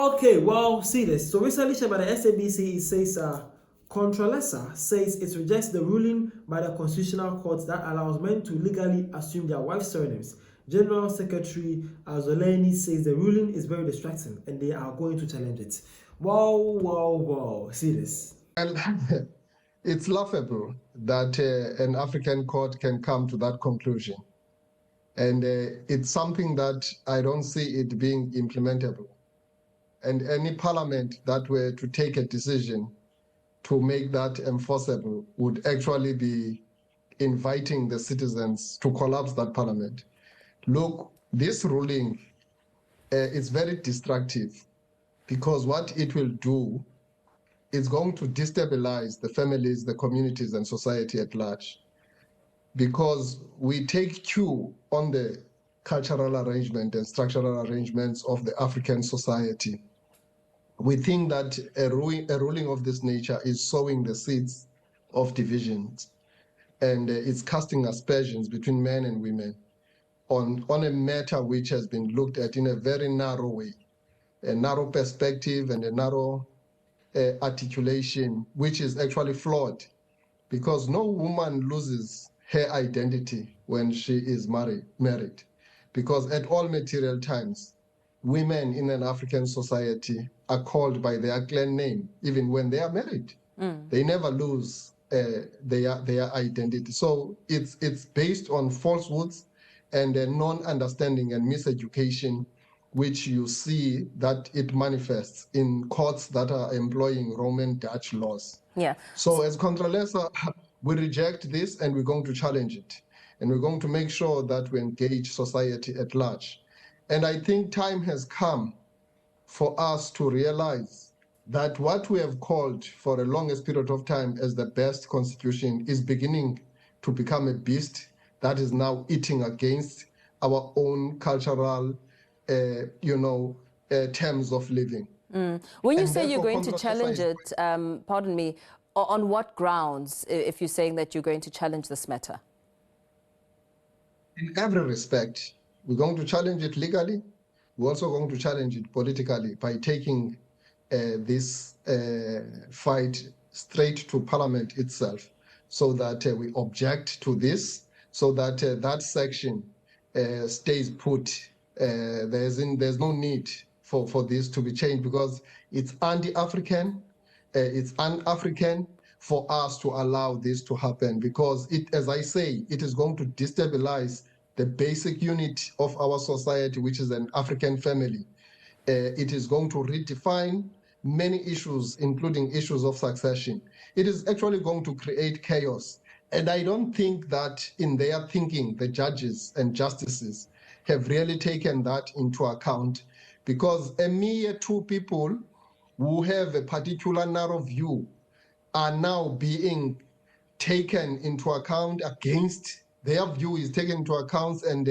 Okay, well, see this. So recently shared by the SABC, it says Contralesa says it rejects the ruling by the Constitutional Court that allows men to legally assume their wife's surnames. General Secretary Zoleni says the ruling is very distracting and they are going to challenge it. Wow. See this. Well, it's laughable that an African court can come to that conclusion. And it's something that I don't see it being implementable. And any parliament that were to take a decision to make that enforceable would actually be inviting the citizens to collapse that parliament. Look, this ruling is very destructive because what it will do is going to destabilize the families, the communities, and society at large. Because we take cue on the cultural arrangement and structural arrangements of the African society. We think that a ruling of this nature is sowing the seeds of divisions, and it's casting aspersions between men and women on a matter which has been looked at in a very narrow way, a narrow perspective and a narrow articulation, which is actually flawed, because no woman loses her identity when she is married, because at all material times, women in an African society are called by their clan name, even when they are married. They never lose their identity. So it's based on falsehoods and a non-understanding and miseducation, which you see that it manifests in courts that are employing Roman Dutch laws. Yeah. So as Contralesa, we reject this and we're going to challenge it. And we're going to make sure that we engage society at large. And I think time has come for us to realize that what we have called for the longest period of time as the best constitution is beginning to become a beast that is now eating against our own cultural, terms of living. When you say you're going to challenge it, pardon me, on what grounds, if you're saying that you're going to challenge this matter? In every respect, we're going to challenge it legally. We're also going to challenge it politically by taking this fight straight to Parliament itself, so that we object to this, so that that section stays put. There's no need for this to be changed, because it's anti-African, it's un-African for us to allow this to happen, because it, as I say, it is going to destabilize the basic unit of our society, which is an African family. It is going to redefine many issues, including issues of succession. It is actually going to create chaos. And I don't think that in their thinking, the judges and justices have really taken that into account, because a mere two people who have a particular narrow view are now being taken into account against, their view is taken into account and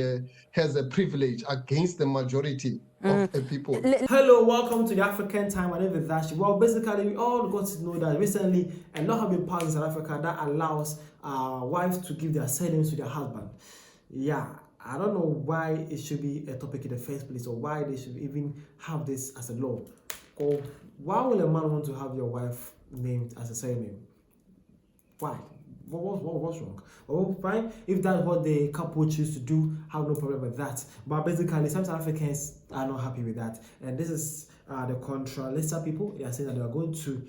has a privilege against the majority of the people. Hello, welcome to the African Time. My name is Dashi. Well, basically, we all got to know that recently a law has been passed in South Africa that allows wives to give their surnames to their husband. Yeah, I don't know why it should be a topic in the first place, or why they should even have this as a law. Or why will a man want to have your wife named as a surname? Why? What's wrong? Oh, fine. If that's what the couple choose to do, have no problem with that. But basically, some South Africans are not happy with that. And this is the Contralesa people. They are saying that they are going to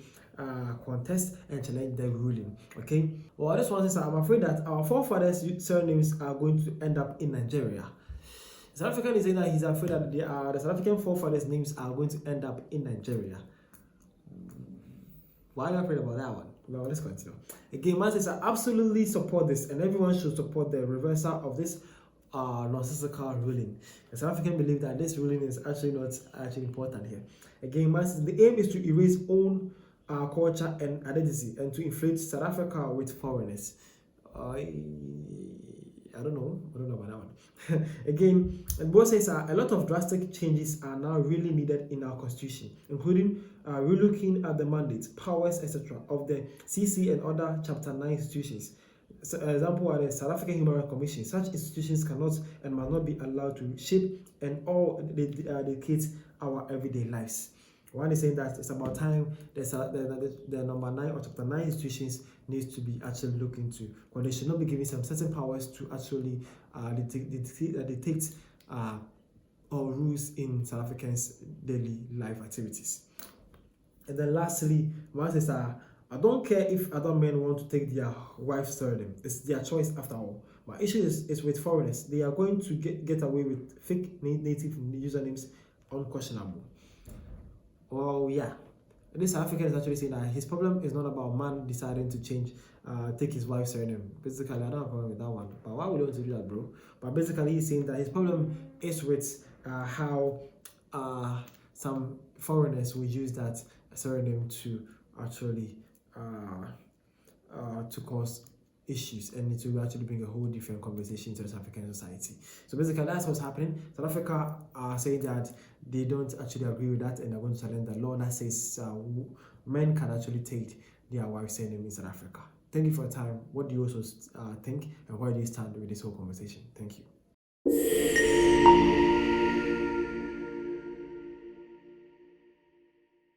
contest and challenge the ruling. Okay. Well, this one is, I'm afraid that our forefathers' surnames are going to end up in Nigeria. The South African is saying that he's afraid that the South African forefathers' names are going to end up in Nigeria. Why are you afraid about that one? Well, let's continue. Again, man says I absolutely support this, and everyone should support the reversal of this nonsensical ruling. The South African believe that this ruling is actually not actually important here. Again, man says the aim is to erase own culture and identity and to inflate South Africa with foreigners. I don't know about that one. Again, and both says a lot of drastic changes are now really needed in our constitution, including relooking at the mandates, powers, etc. of the CC and other Chapter 9 institutions. So, example are the South African Human Rights Commission. Such institutions cannot and must not be allowed to shape and all dictate our everyday lives. One is saying that it's about time the number 9 or chapter 9 institutions needs to be actually looked into, because they should not be given some certain powers to actually dictate or rules in South Africans' daily life activities. And then lastly, one says, I don't care if other men want to take their wife's surname. It's their choice after all. My issue is with foreigners. They are going to get away with fake native usernames, unquestionable. Well, yeah. This African is actually saying that his problem is not about man deciding to take his wife's surname. Basically, I don't have a problem with that one. But why would you want to do that, bro? But basically, he's saying that his problem is with how some foreigners will use that surname to actually to cause issues, and it will actually bring a whole different conversation to the South African society. So basically, that's what's happening. South Africa are saying that they don't actually agree with that, and they're going to challenge the law that says men can actually take their wife's surname in South Africa. Thank you for your time. What do you also think, and where do you stand with this whole conversation? Thank you.